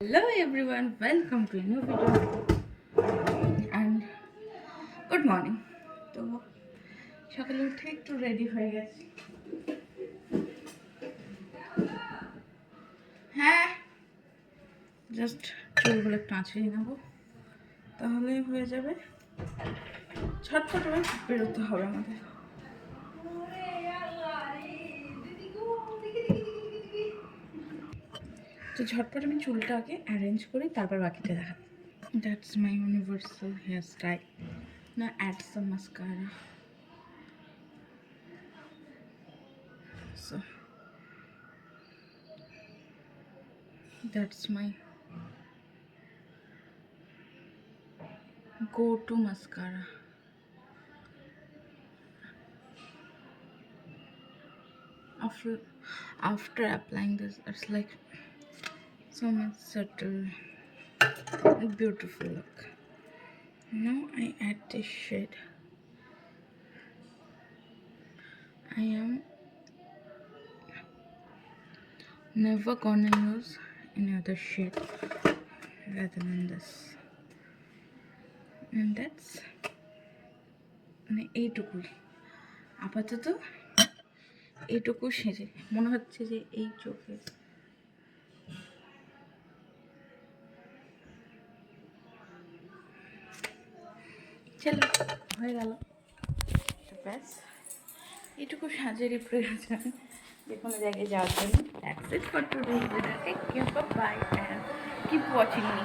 Hello everyone, welcome to a new video and good morning. তো সকালে উঠে একটু রেডি হয়ে গেছি। হ্যাঁ, জাস্ট চুলগুলো একটু আঁচড়িয়ে নেবো, তাহলেই হয়ে যাবে। ছটফট করে বেরোতে হবে আমাদের। তো ঝটপট আমি চুলটা আগে অ্যারেঞ্জ করি, তারপর বাকিটা দেখাবো। That's my universal hairstyle. Now add some mascara. So that's my go-to mascara. After applying this, it's like so much subtle, beautiful look. Now I add this shade. I am never gonna use any other shade rather than this, and that's মানে এইটুকুই আপাতত। এইটুকু সেজে মনে হচ্ছে যে এই চোখে চলো হয়ে গেল। ব্যাস এইটুকু সাজেরই প্রয়োজন যে কোনো জায়গায় যাওয়ার জন্য। That's it for today. Take care, bye and keep watching me.